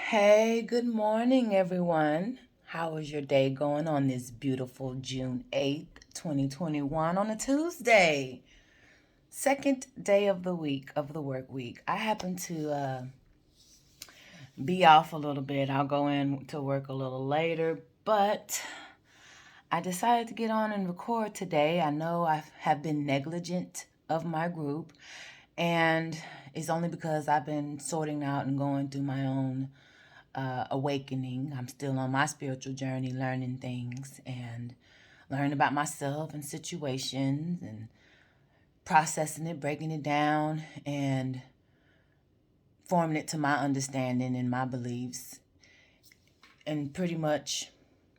Hey, good morning, everyone. How is your day going on this beautiful June 8th, 2021 on a Tuesday? Second day of the week, of the work week. I happen to be off a little bit. I'll go in to work a little later, but I decided to get on and record today. I know I have been negligent of my group, and it's only because I've been sorting out and going through my own awakening. I'm still on my spiritual journey, learning things and learning about myself and situations and processing it, breaking it down, and forming it to my understanding and my beliefs, and pretty much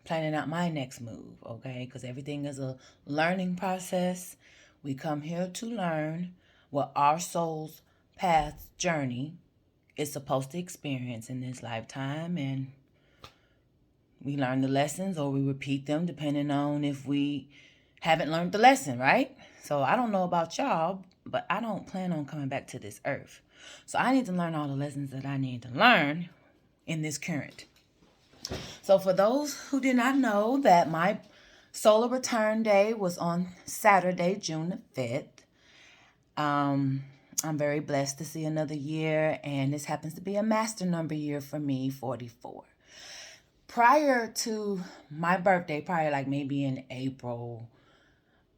planning out my next move, okay? Because everything is a learning process. We come here to learn what our soul's path journey is supposed to experience in this lifetime, and we learn the lessons or we repeat them depending on if we haven't learned the lesson, right? So I don't know about y'all, but I don't plan on coming back to this earth. So I need to learn all the lessons that I need to learn in this current. So for those who did not know that my solar return day was on Saturday, June the 5th, I'm very blessed to see another year, and this happens to be a master number year for me, 44. Prior to my birthday, probably like maybe in April,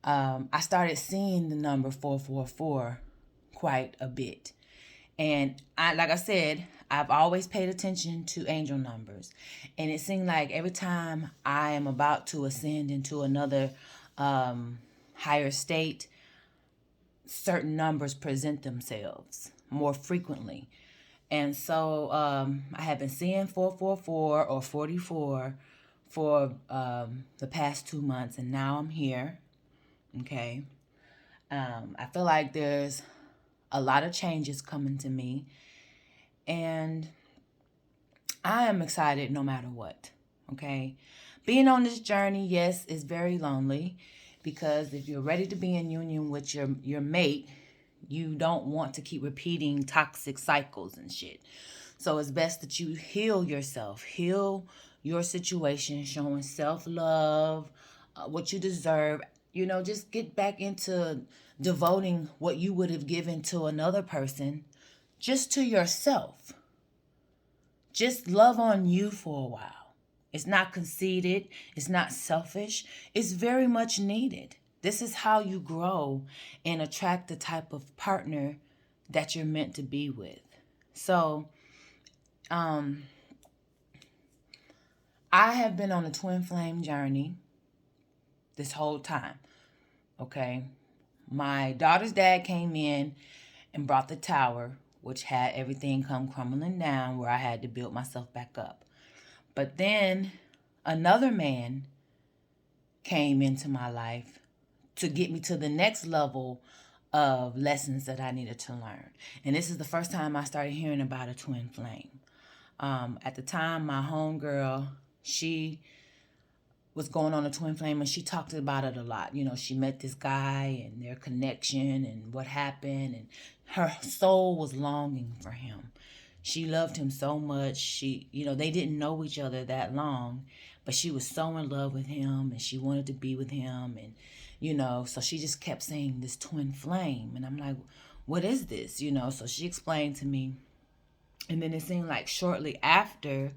I started seeing the number 444 quite a bit. And like I said, I've always paid attention to angel numbers. And it seemed like every time I am about to ascend into another higher state, certain numbers present themselves more frequently. And so I have been seeing 444 or 44 for the past 2 months, and now I'm here. Okay. I feel like there's a lot of changes coming to me, and I am excited no matter what. Okay. Being on this journey, yes, is very lonely, because if you're ready to be in union with your mate, you don't want to keep repeating toxic cycles and shit. So it's best that you heal yourself, heal your situation, showing self-love, what you deserve. Just get back into devoting what you would have given to another person just to yourself. Just love on you for a while. It's not conceited. It's not selfish. It's very much needed. This is how you grow and attract the type of partner that you're meant to be with. So, I have been on a twin flame journey this whole time. Okay. My daughter's dad came in and brought the tower, which had everything come crumbling down, where I had to build myself back up. But then another man came into my life to get me to the next level of lessons that I needed to learn. And this is the first time I started hearing about a twin flame. At the time, my homegirl, she was going on a twin flame, and she talked about it a lot. She met this guy and their connection and what happened, and her soul was longing for him. She loved him so much. They didn't know each other that long, but she was so in love with him, and she wanted to be with him. And, so she just kept saying this twin flame. And I'm like, what is this? So she explained to me. And then it seemed like shortly after,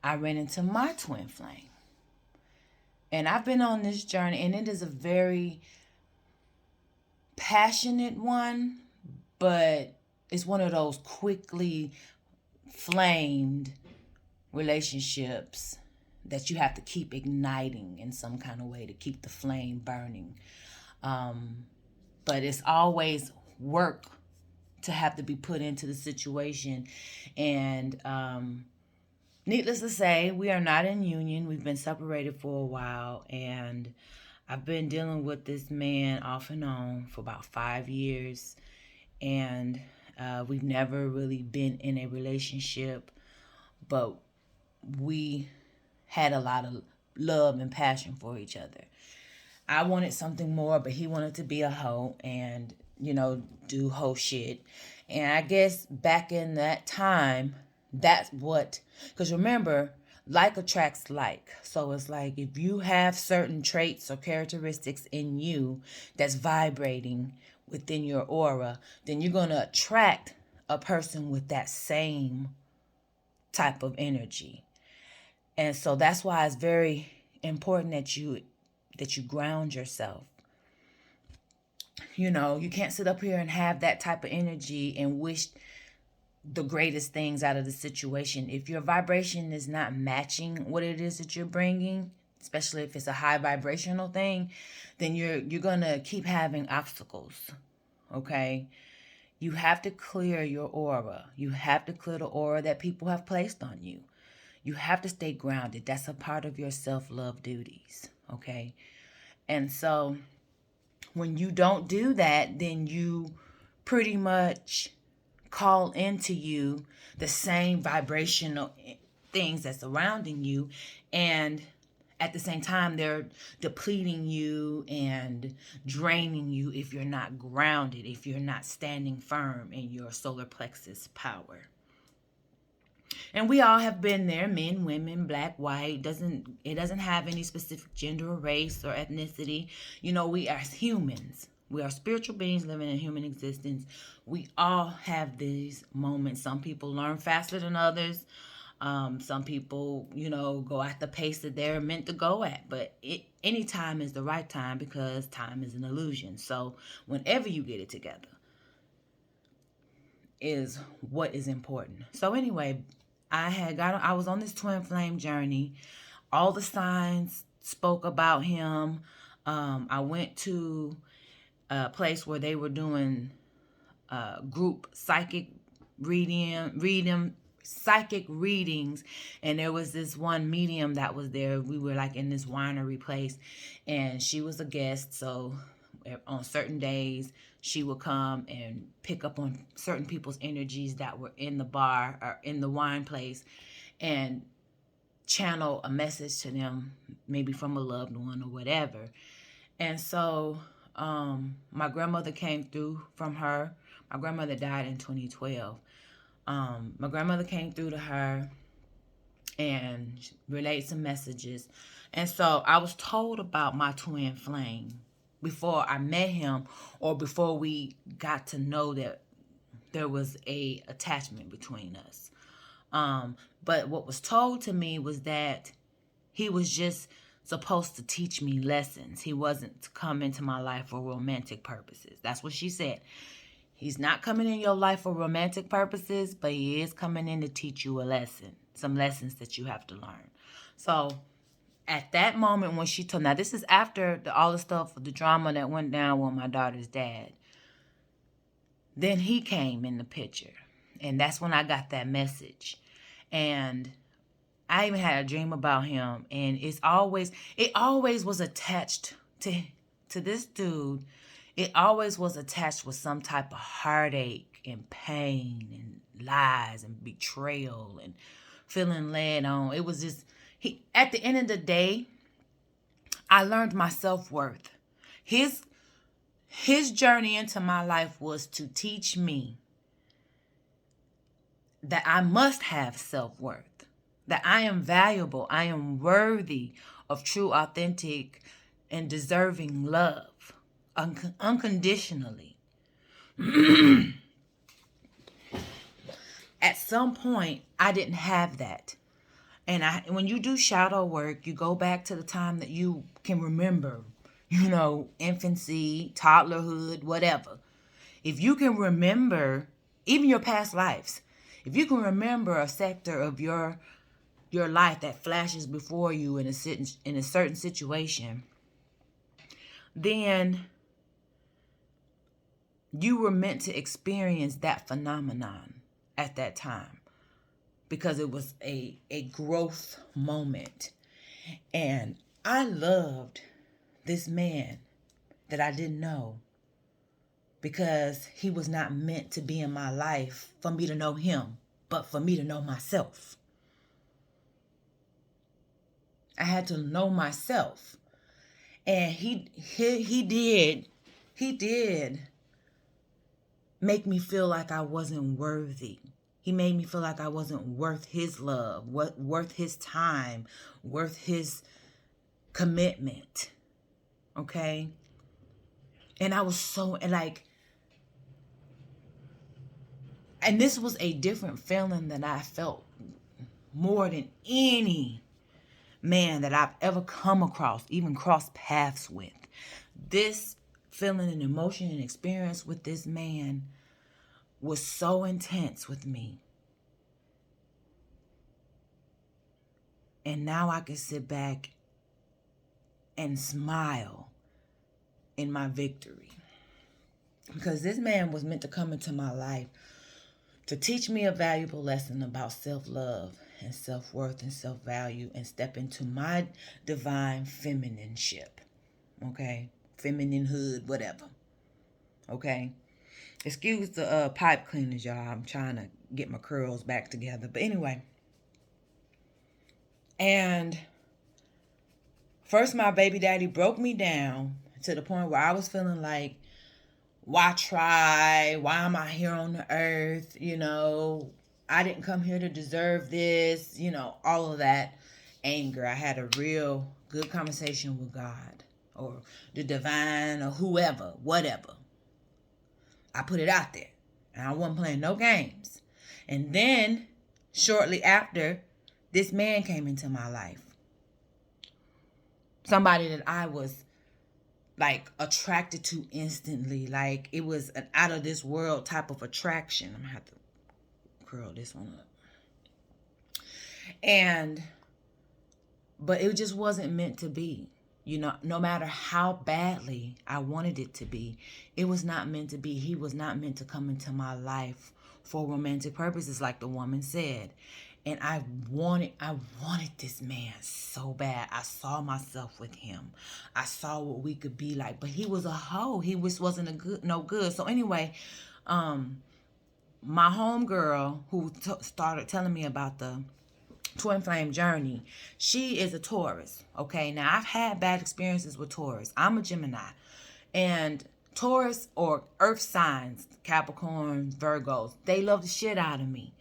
I ran into my twin flame. And I've been on this journey, and it is a very passionate one, but it's one of those quickly flamed relationships that you have to keep igniting in some kind of way to keep the flame burning. But it's always work to have to be put into the situation. And needless to say, we are not in union. We've been separated for a while, and I've been dealing with this man off and on for about 5 years, and we've never really been in a relationship, but we had a lot of love and passion for each other. I wanted something more, but he wanted to be a hoe and, do hoe shit. And I guess back in that time, That's what, because remember, like attracts like. So it's like if you have certain traits or characteristics in you that's vibrating within your aura, then you're going to attract a person with that same type of energy. And so that's why it's very important that you ground yourself. You can't sit up here and have that type of energy and wish the greatest things out of the situation. If your vibration is not matching what it is that you're bringing, especially if it's a high vibrational thing, then you're going to keep having obstacles. Okay? You have to clear your aura. You have to clear the aura that people have placed on you. You have to stay grounded. That's a part of your self-love duties. Okay? And so when you don't do that, then you pretty much call into you the same vibrational things that's surrounding you, and at the same time they're depleting you and draining you if you're not grounded, if you're not standing firm in your solar plexus power. And we all have been there, men, women, black, white. It doesn't have any specific gender or race or ethnicity. We are humans. We are spiritual beings living in human existence. We all have these moments. Some people learn faster than others. Some people, go at the pace that they're meant to go at. But any time is the right time, because time is an illusion. So whenever you get it together is what is important. So anyway, I was on this twin flame journey. All the signs spoke about him. I went to a place where they were doing group psychic readings, and there was this one medium that was there. We were like in this winery place, and she was a guest. So on certain days, she would come and pick up on certain people's energies that were in the bar or in the wine place, and channel a message to them, maybe from a loved one or whatever. And so my grandmother came through from her. My grandmother died in 2012. My grandmother came through to her and relayed some messages. And so I was told about my twin flame before I met him, or before we got to know that there was a attachment between us. But what was told to me was that he was just supposed to teach me lessons. He wasn't to come into my life for romantic purposes. That's what she said. He's not coming in your life for romantic purposes, but he is coming in to teach you a lesson. Some lessons that you have to learn. So at that moment when she told, now this is after all the stuff, the drama that went down with my daughter's dad. Then he came in the picture. And that's when I got that message. And I even had a dream about him. And it always was attached to this dude. It always was attached with some type of heartache and pain and lies and betrayal and feeling led on. It was just, at the end of the day, I learned my self-worth. His journey into my life was to teach me that I must have self-worth, that I am valuable, I am worthy of true, authentic, and deserving love, unconditionally. At some point, I didn't have that. And when you do shadow work, you go back to the time that you can remember, infancy, toddlerhood, whatever. If you can remember, even your past lives, if you can remember a sector of your life that flashes before you in a certain situation, then you were meant to experience that phenomenon at that time, because it was a growth moment. And I loved this man that I didn't know, because he was not meant to be in my life for me to know him, but for me to know myself. I had to know myself. And he did make me feel like I wasn't worthy. He made me feel like I wasn't worth his love, worth his time, worth his commitment. Okay? And I was so like, and this was a different feeling that I felt more than any man that I've ever come across, even crossed paths with. This feeling and emotion and experience with this man was so intense with me. And now I can sit back and smile in my victory. Because this man was meant to come into my life to teach me a valuable lesson about self-love and self-worth and self-value, and step into my divine feminineship. Okay? Femininehood, whatever. Okay? Excuse the pipe cleaners, y'all. I'm trying to get my curls back together. But anyway. And first, my baby daddy broke me down to the point where I was feeling like, why try? Why am I here on the earth? You know, I didn't come here to deserve this. You know, all of that anger. I had a real good conversation with God or the divine or whoever, whatever. I put it out there. And I wasn't playing no games. And then, shortly after, this man came into my life. Somebody that I was like attracted to instantly. Like it was an out of this world type of attraction. I'm gonna have to curl this one up. But it just wasn't meant to be. You know, no matter how badly I wanted it to be, it was not meant to be. He was not meant to come into my life for romantic purposes, like the woman said. And I wanted this man so bad. I saw myself with him. I saw what we could be like. But he was a hoe. He wasn't no good. So anyway, my homegirl who started telling me about the twin flame journey, she is a Taurus. Okay, now I've had bad experiences with Taurus. I'm a Gemini. And Taurus or earth signs, Capricorn, Virgos, they love the shit out of me.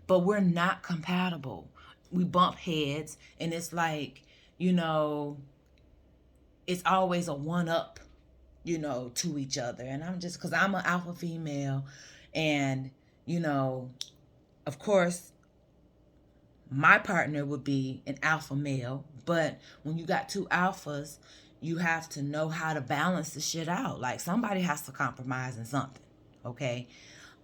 But we're not compatible. We bump heads, and it's like, you know, it's always a one-up, you know, to each other. And I'm just, because I'm an alpha female, and, you know, of course, my partner would be an alpha male. But when you got two alphas, you have to know how to balance the shit out. Like, somebody has to compromise in something, okay?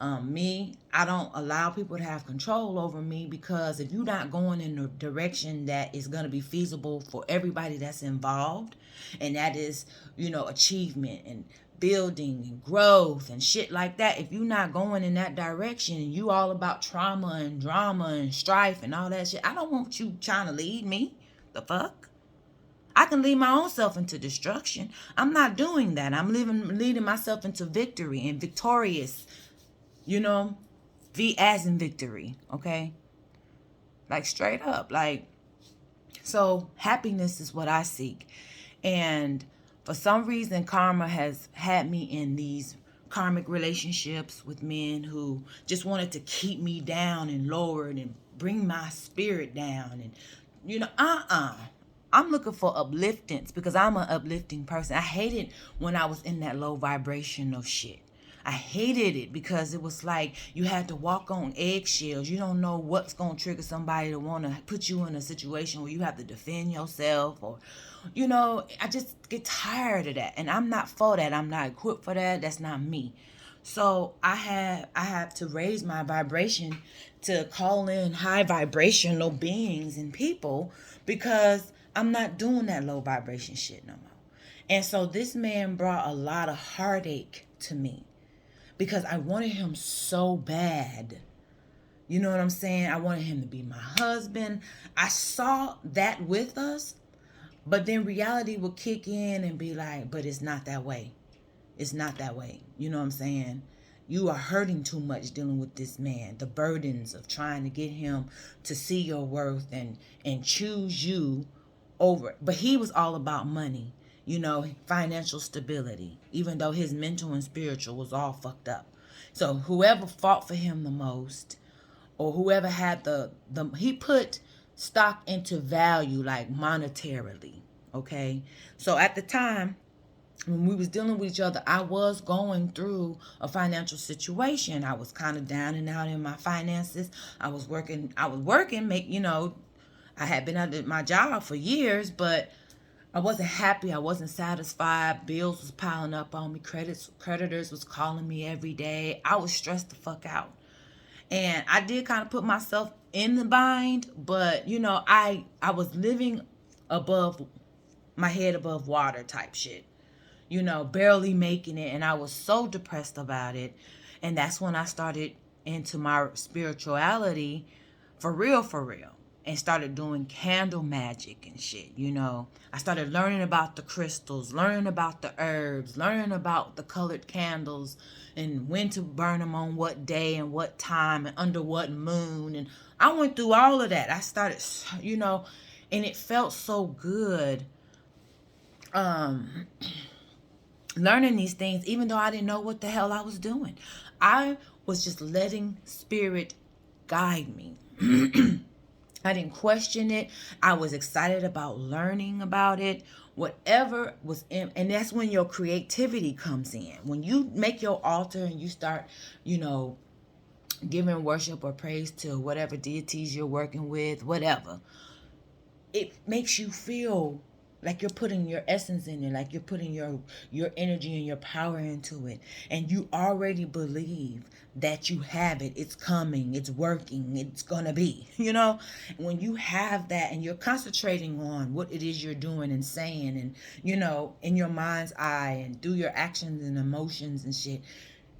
I don't allow people to have control over me, because if you're not going in the direction that is going to be feasible for everybody that's involved, and that is, you know, achievement and building and growth and shit like that, if you're not going in that direction and you all about trauma and drama and strife and all that shit, I don't want you trying to lead me. The fuck? I can lead my own self into destruction. I'm not doing that. I'm leading myself into victory and victorious. You know, V as in victory, okay? Like straight up, like, so happiness is what I seek. And for some reason, karma has had me in these karmic relationships with men who just wanted to keep me down and lowered and bring my spirit down. And, you know, I'm looking for upliftance, because I'm an uplifting person. I hated when I was in that low vibrational shit. I hated it because it was like you had to walk on eggshells. You don't know what's going to trigger somebody to want to put you in a situation where you have to defend yourself, or, you know, I just get tired of that. And I'm not for that. I'm not equipped for that. That's not me. So I have to raise my vibration to call in high vibrational beings and people, because I'm not doing that low vibration shit no more. And so this man brought a lot of heartache to me, because I wanted him so bad. You know what I'm saying? I wanted him to be my husband. I saw that with us, but then reality would kick in and be like, but it's not that way. It's not that way. You know what I'm saying? You are hurting too much dealing with this man. The burdens of trying to get him to see your worth and choose you over. But he was all about money. You know, financial stability, even though his mental and spiritual was all fucked up. So whoever fought for him the most, or whoever had he put stock into value, like monetarily. Okay. So at the time when we was dealing with each other, I was going through a financial situation. I was kind of down and out in my finances. I was working, I had been at my job for years, but I wasn't happy. I wasn't satisfied. Bills was piling up on me. Creditors was calling me every day. I was stressed the fuck out. And I did kind of put myself in the bind, but I was living above my head above water type shit. Barely making it, and I was so depressed about it. And that's when I started into my spirituality for real, and started doing candle magic and shit. I started learning about the crystals, learning about the herbs, learning about the colored candles, and when to burn them on what day and what time and under what moon. And I went through all of that. I started, and it felt so good. Learning these things, even though I didn't know what the hell I was doing. I was just letting spirit guide me. I didn't question it. I was excited about learning about it. Whatever was in, and that's when your creativity comes in. When you make your altar and you start, giving worship or praise to whatever deities you're working with, whatever, it makes you feel like you're putting your essence in it, like you're putting your energy and your power into it, and you already believe that you have it. It's coming, it's working, it's gonna be. When you have that and you're concentrating on what it is you're doing and saying, and in your mind's eye and through your actions and emotions and shit,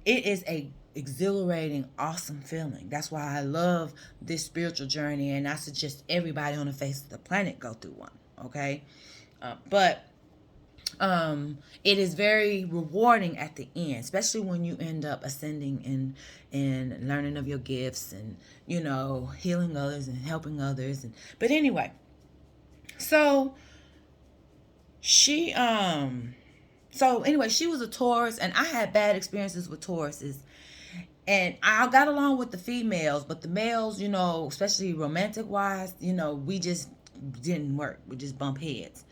it is a exhilarating, awesome feeling. That's why I love this spiritual journey, and I suggest everybody on the face of the planet go through one. Okay. But it is very rewarding at the end, especially when you end up ascending and learning of your gifts, and healing others and helping others. But anyway, so she she was a Taurus, and I had bad experiences with Tauruses. And I got along with the females, but the males, especially romantic wise, we just didn't work. We just bump heads.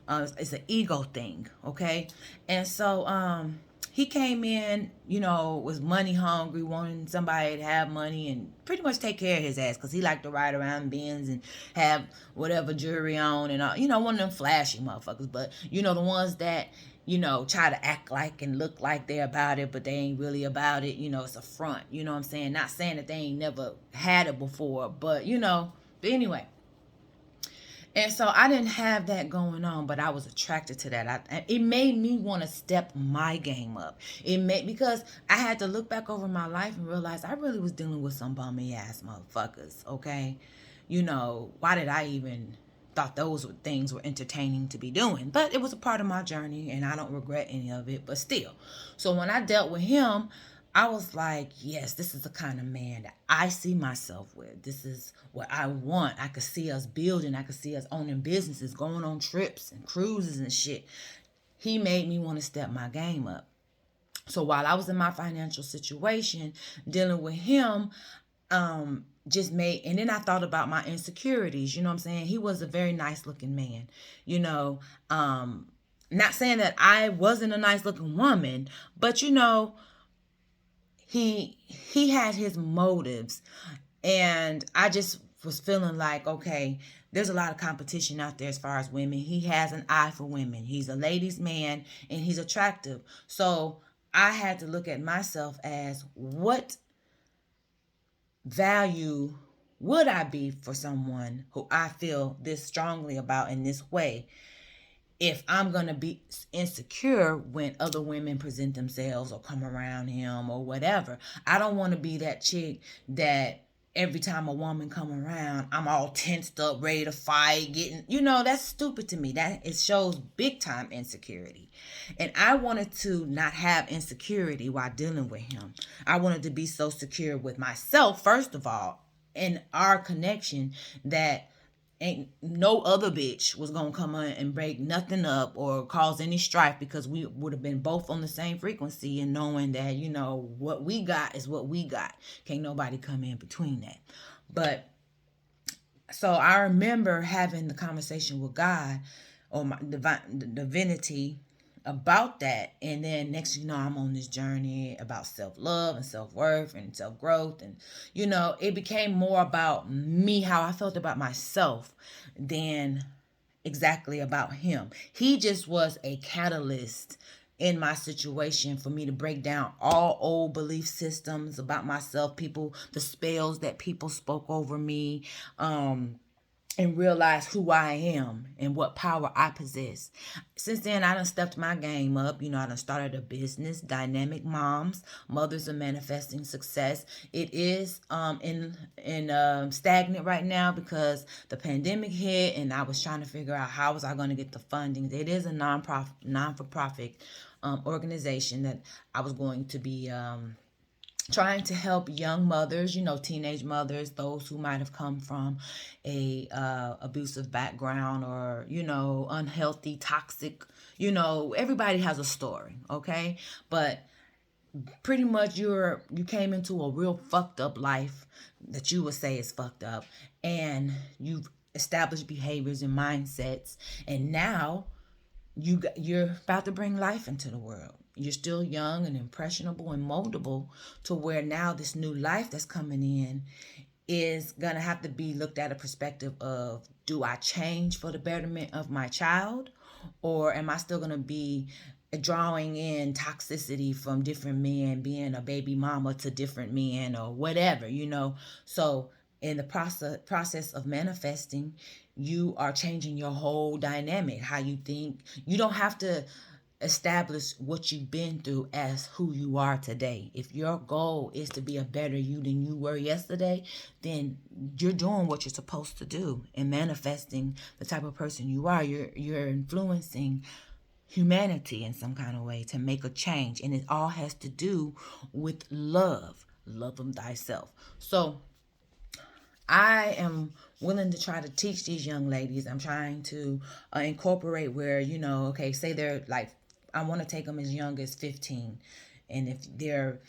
It's an ego thing, okay? And so he came in, was money hungry, wanting somebody to have money and pretty much take care of his ass, because he liked to ride around Benz and have whatever jewelry on and all, one of them flashy motherfuckers. But the ones that try to act like and look like they're about it, but they ain't really about it. It's a front. You know what I'm saying? Not saying that they ain't never had it before, but but anyway. And so I didn't have that going on, but I was attracted to that. It made me want to step my game up. Because I had to look back over my life and realize I really was dealing with some bummy ass motherfuckers. Okay. Why did I even thought those things were entertaining to be doing? But it was a part of my journey, and I don't regret any of it, but still. So when I dealt with him, I was like, yes, this is the kind of man that I see myself with. This is what I want. I could see us building. I could see us owning businesses, going on trips and cruises and shit. He made me want to step my game up. So while I was in my financial situation, dealing with him, and then I thought about my insecurities. You know what I'm saying? He was a very nice looking man. Not saying that I wasn't a nice looking woman, but he had his motives, and I just was feeling like, okay, there's a lot of competition out there as far as women. He has an eye for women. He's a ladies' man, and he's attractive. So I had to look at myself as, what value would I be for someone who I feel this strongly about in this way, if I'm going to be insecure when other women present themselves or come around him or whatever. I don't want to be that chick that every time a woman come around, I'm all tensed up, ready to fight, that's stupid to me. It shows big time insecurity. And I wanted to not have insecurity while dealing with him. I wanted to be so secure with myself, first of all, in our connection, that ain't no other bitch was gonna come on and break nothing up or cause any strife, because we would have been both on the same frequency and knowing that, what we got is what we got. Can't nobody come in between that. But so I remember having the conversation with God or my divinity about that. And then next thing you know, I'm on this journey about self-love and self-worth and self-growth. And it became more about me, how I felt about myself, than exactly about him. He just was a catalyst in my situation for me to break down all old belief systems about myself, the spells that people spoke over me, and realize who I am and what power I possess. Since then, I done stepped my game up. I done started a business, Dynamic Moms, Mothers of Manifesting Success. It is in stagnant right now because the pandemic hit, and I was trying to figure out how was I going to get the funding. It is a non-for-profit organization that I was going to be trying to help young mothers, teenage mothers, those who might have come from a abusive background, or unhealthy, toxic. Everybody has a story, okay? But pretty much you came into a real fucked up life that you would say is fucked up, and you've established behaviors and mindsets, and now you're about to bring life into the world. You're still young and impressionable and moldable, to where now this new life that's coming in is going to have to be looked at a perspective of, do I change for the betterment of my child, or am I still going to be drawing in toxicity from different men, being a baby mama to different men or whatever, So in the process of manifesting, you are changing your whole dynamic, how you think. You don't have to establish what you've been through as who you are today. If your goal is to be a better you than you were yesterday, then you're doing what you're supposed to do and manifesting the type of person you are. You're influencing humanity in some kind of way to make a change, and it all has to do with love of thyself. So I am willing to try to teach these young ladies. I'm trying to incorporate where, okay, say they're like, I want to take them as young as 15. And if they're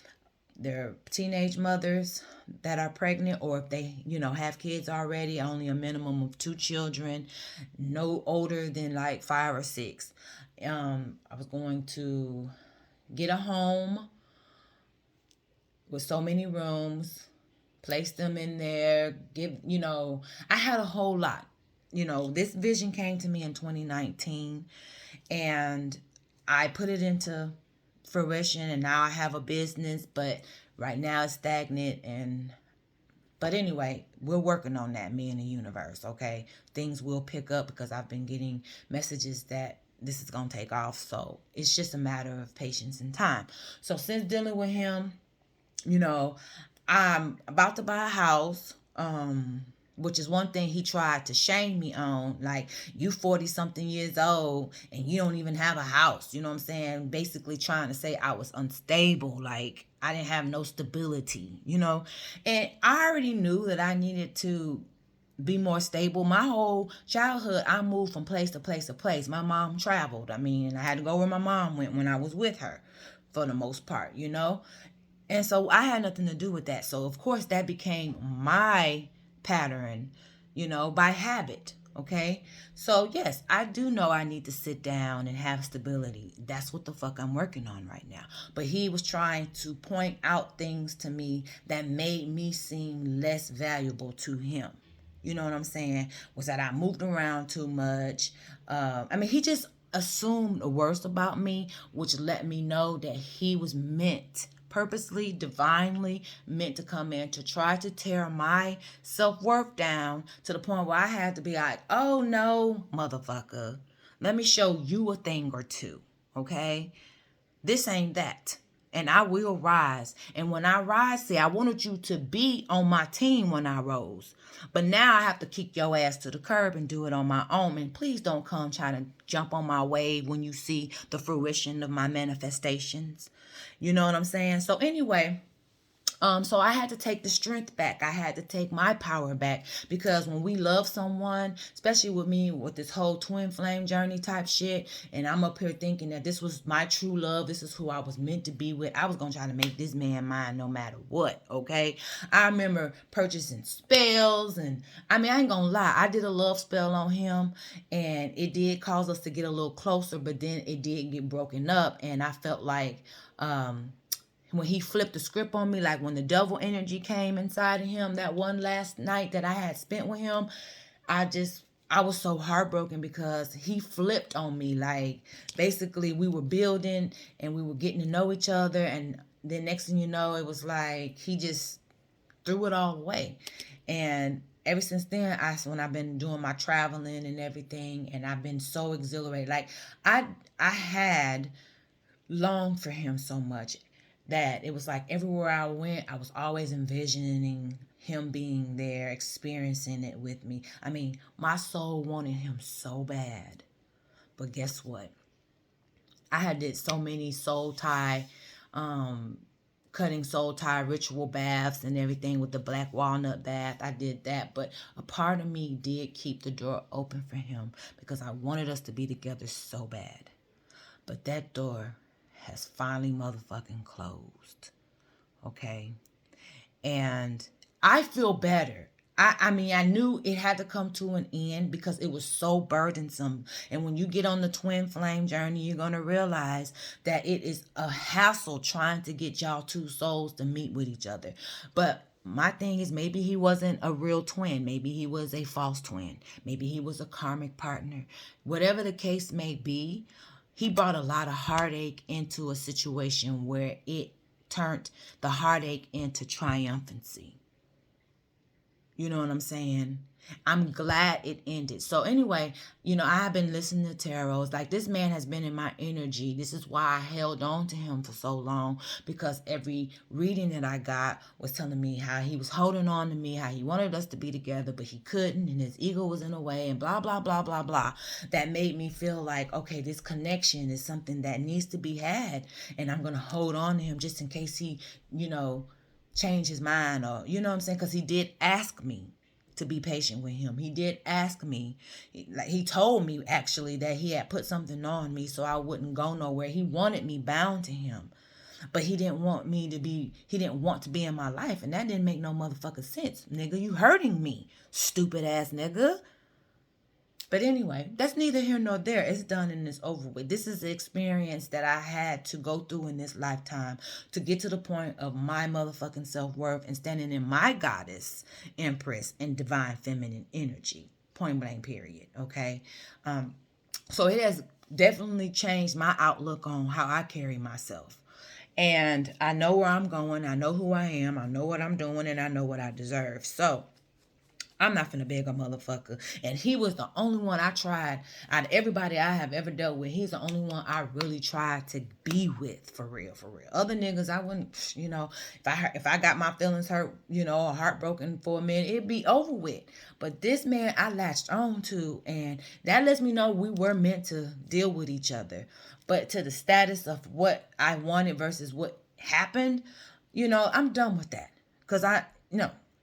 teenage mothers that are pregnant, or if they, have kids already, only a minimum of 2 children, no older than like 5 or 6. I was going to get a home with so many rooms, place them in there, I had a whole lot. This vision came to me in 2019, and I put it into fruition, and now I have a business, but right now it's stagnant. But anyway, we're working on that, me and the universe, okay? Things will pick up because I've been getting messages that this is going to take off. So it's just a matter of patience and time. So since dealing with him, I'm about to buy a house, which is one thing he tried to shame me on. Like, you 40 something years old and you don't even have a house. You know what I'm saying? Basically trying to say I was unstable. Like, I didn't have no stability, And I already knew that I needed to be more stable. My whole childhood, I moved from place to place to place. My mom traveled. I had to go where my mom went when I was with her for the most part, And so I had nothing to do with that. So, of course, that became my pattern, by habit. Okay. So, yes, I do know I need to sit down and have stability. That's what the fuck I'm working on right now. But he was trying to point out things to me that made me seem less valuable to him. You know what I'm saying? Was that I moved around too much. He just assumed the worst about me, which let me know that he was purposely, divinely meant to come in to try to tear my self-worth down to the point where I had to be like, oh no, motherfucker, let me show you a thing or two, okay? This ain't that. And I will rise. And when I rise, I wanted you to be on my team when I rose. But now I have to kick your ass to the curb and do it on my own. And please don't come try to jump on my wave when you see the fruition of my manifestations. You know what I'm saying? So anyway, So I had to take the strength back. I had to take my power back, because when we love someone, especially with me with this whole twin flame journey type shit, and I'm up here thinking that this was my true love, this is who I was meant to be with, I was gonna try to make this man mine no matter what, okay? I remember purchasing spells, and I mean, I ain't gonna lie, I did a love spell on him, and it did cause us to get a little closer, but then it did get broken up, and I felt like, when he flipped the script on me, like when the devil energy came inside of him that one last night that I had spent with him, I was so heartbroken because he flipped on me. Like, basically we were building and we were getting to know each other, and then next thing you know, it was like he just threw it all away. And ever since then, when I've been doing my traveling and everything, and I've been so exhilarated. Like, I had longed for him so much that it was like everywhere I went, I was always envisioning him being there, experiencing it with me. I mean, my soul wanted him so bad. But guess what? I had did so many soul tie, cutting soul tie ritual baths and everything with the black walnut bath. I did that, but a part of me did keep the door open for him because I wanted us to be together so bad. But that door has finally motherfucking closed. Okay? And I feel better. I mean, I knew it had to come to an end because it was so burdensome. And when you get on the twin flame journey, you're going to realize that it is a hassle trying to get y'all two souls to meet with each other. But my thing is, maybe he wasn't a real twin. Maybe he was a false twin. Maybe he was a karmic partner. Whatever the case may be, he brought a lot of heartache into a situation where it turned the heartache into triumphancy. You know what I'm saying? I'm glad it ended. So anyway, I have been listening to tarot. It's like this man has been in my energy. This is why I held on to him for so long, because every reading that I got was telling me how he was holding on to me, how he wanted us to be together, but he couldn't, and his ego was in the way, and blah, blah, blah, blah, blah. That made me feel like, okay, this connection is something that needs to be had, and I'm going to hold on to him just in case he, change his mind, or you know what I'm saying, because he did ask me to be patient with him. He did ask me, like he told me actually that he had put something on me so I wouldn't go nowhere. He wanted me bound to him, but he didn't want to be in my life, and that didn't make no motherfucking sense. Nigga, you hurting me, stupid ass nigga. But anyway, that's neither here nor there. It's done and it's over with. This is the experience that I had to go through in this lifetime to get to the point of my motherfucking self-worth and standing in my goddess, empress, and divine feminine energy. Point blank, period. Okay? So it has definitely changed my outlook on how I carry myself. And I know where I'm going. I know who I am. I know what I'm doing. And I know what I deserve. So I'm not finna beg a motherfucker. And he was the only one I tried. Out of everybody I have ever dealt with, he's the only one I really tried to be with, for real, for real. Other niggas, I wouldn't, if I got my feelings hurt, or heartbroken for a minute, it'd be over with. But this man I latched on to, and that lets me know we were meant to deal with each other. But to the status of what I wanted versus what happened, I'm done with that. Because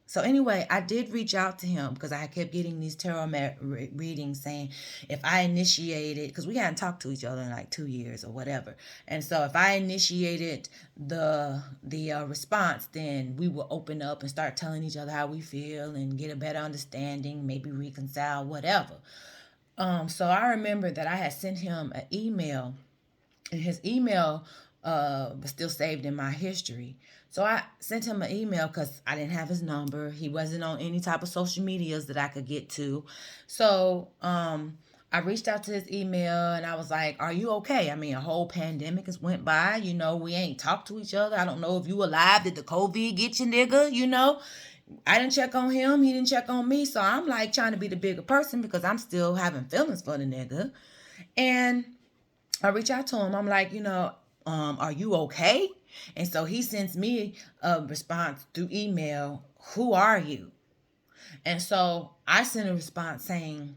So anyway, I did reach out to him because I kept getting these tarot readings saying if I initiated, because we hadn't talked to each other in like 2 years or whatever. And so if I initiated the response, then we will open up and start telling each other how we feel and get a better understanding, maybe reconcile, whatever. So I remember that I had sent him an email, and his email was still saved in my history. So I sent him an email because I didn't have his number. He wasn't on any type of social medias that I could get to. So I reached out to his email and I was like, are you okay? I mean, a whole pandemic has went by. We ain't talked to each other. I don't know if you alive. Did the COVID get you, nigga? I didn't check on him. He didn't check on me. So I'm like trying to be the bigger person because I'm still having feelings for the nigga. And I reach out to him. I'm like, are you okay? And so he sends me a response through email. Who are you? And so I sent a response saying,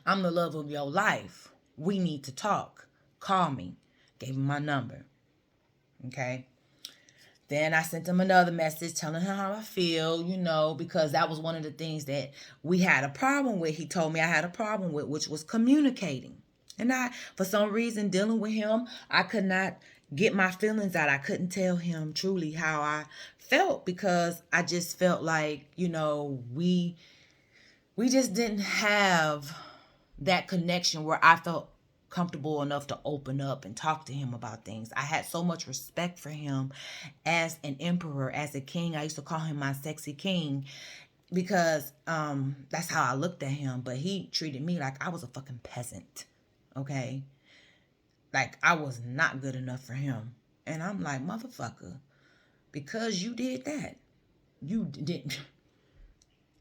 I'm the love of your life. We need to talk. Call me. Gave him my number. Okay. Then I sent him another message telling him how I feel, because that was one of the things that we had a problem with. He told me I had a problem with, which was communicating. And for some reason, dealing with him, I could not get my feelings out. I couldn't tell him truly how I felt because I just felt like, we just didn't have that connection where I felt comfortable enough to open up and talk to him about things. I had so much respect for him as an emperor, as a king. I used to call him my sexy king because that's how I looked at him. But he treated me like I was a fucking peasant. Okay? Like I was not good enough for him. And I'm like, motherfucker, because you did that, you didn't.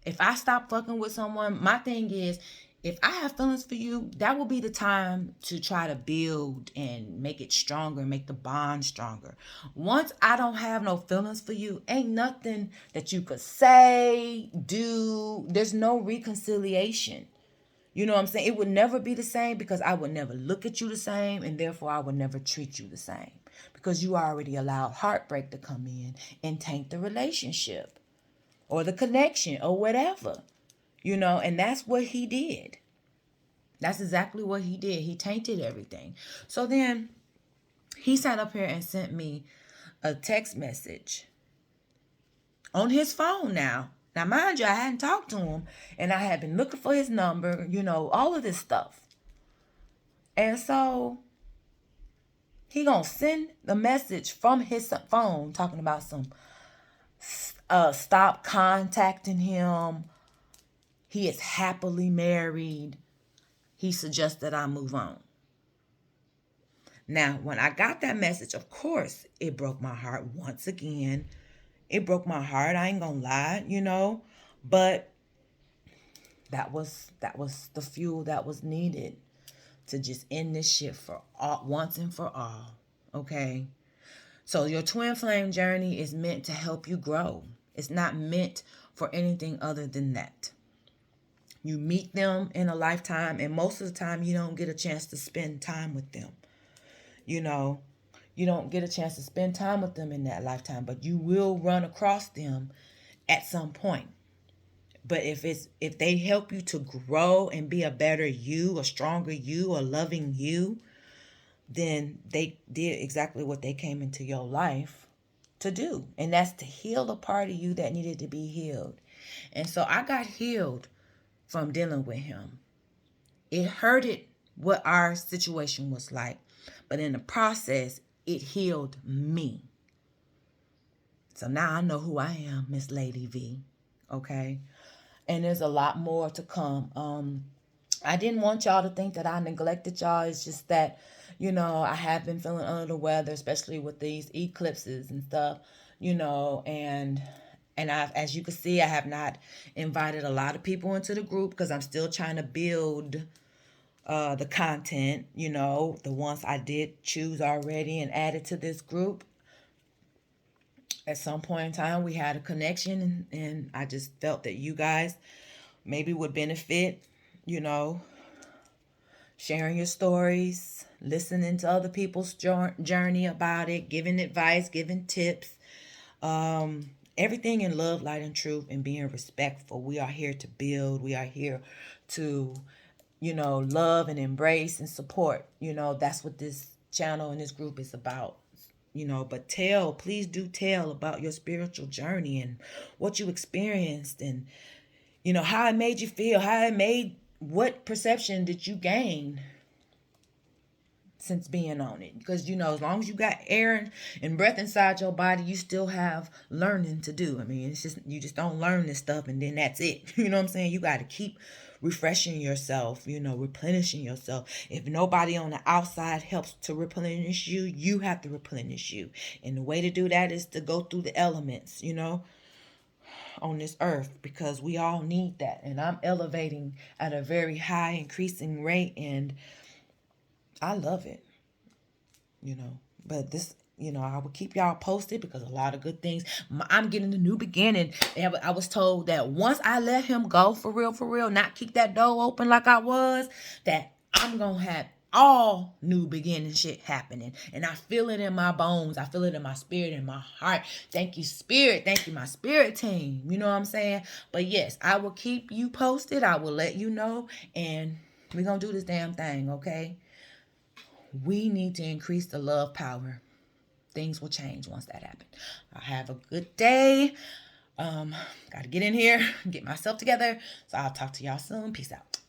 If I stop fucking with someone, my thing is, if I have feelings for you, that will be the time to try to build and make it stronger, make the bond stronger. Once I don't have no feelings for you, ain't nothing that you could say, do. There's no reconciliation. You know what I'm saying? It would never be the same because I would never look at you the same, and therefore I would never treat you the same because you already allowed heartbreak to come in and taint the relationship or the connection or whatever. And that's what he did. That's exactly what he did. He tainted everything. So then he sat up here and sent me a text message on his phone now. Now, mind you, I hadn't talked to him and I had been looking for his number, all of this stuff. And so he gonna send the message from his phone talking about some stop contacting him. He is happily married. He suggested I move on. Now, when I got that message, of course, it broke my heart once again. It broke my heart. I ain't gonna lie, but that was the fuel that was needed to just end this shit for once and for all. Okay? So your twin flame journey is meant to help you grow. It's not meant for anything other than that. You meet them in a lifetime, and most of the time you don't get a chance to spend time with them. You don't get a chance to spend time with them in that lifetime, but you will run across them at some point. But if they help you to grow and be a better you, a stronger you, a loving you, then they did exactly what they came into your life to do. And that's to heal the part of you that needed to be healed. And so I got healed from dealing with him. It hurted what our situation was like, but in the process, it healed me. So now I know who I am, Miss Lady V. Okay? And there's a lot more to come. I didn't want y'all to think that I neglected y'all. It's just that, I have been feeling under the weather, especially with these eclipses and stuff, and I've, as you can see, I have not invited a lot of people into the group because I'm still trying to build the content, the ones I did choose already and added to this group. At some point in time, we had a connection, and I just felt that you guys maybe would benefit, sharing your stories, listening to other people's journey about it, giving advice, giving tips. Everything in love, light, and truth, and being respectful. We are here to build. We are here to, love and embrace and support. That's what this channel and this group is about. But please do tell about your spiritual journey and what you experienced and, how it made you feel, what perception did you gain since being on it? Because, as long as you got air and breath inside your body, you still have learning to do. I mean, it's just, you just don't learn this stuff and then that's it. You know what I'm saying? You got to keep refreshing yourself, replenishing yourself. If nobody on the outside helps to replenish you, you have to replenish you. And the way to do that is to go through the elements, on this earth, because we all need that. And I'm elevating at a very high increasing rate, and I love it, but this, I will keep y'all posted because a lot of good things. I'm getting a new beginning. I was told that once I let him go, for real, not keep that door open like I was, that I'm going to have all new beginning shit happening. And I feel it in my bones. I feel it in my spirit, in my heart. Thank you, Spirit. Thank you, my spirit team. You know what I'm saying? But yes, I will keep you posted. I will let you know. And we're going to do this damn thing, okay? We need to increase the love power. Things will change once that happens. I have a good day. Got to get in here, get myself together. So I'll talk to y'all soon. Peace out.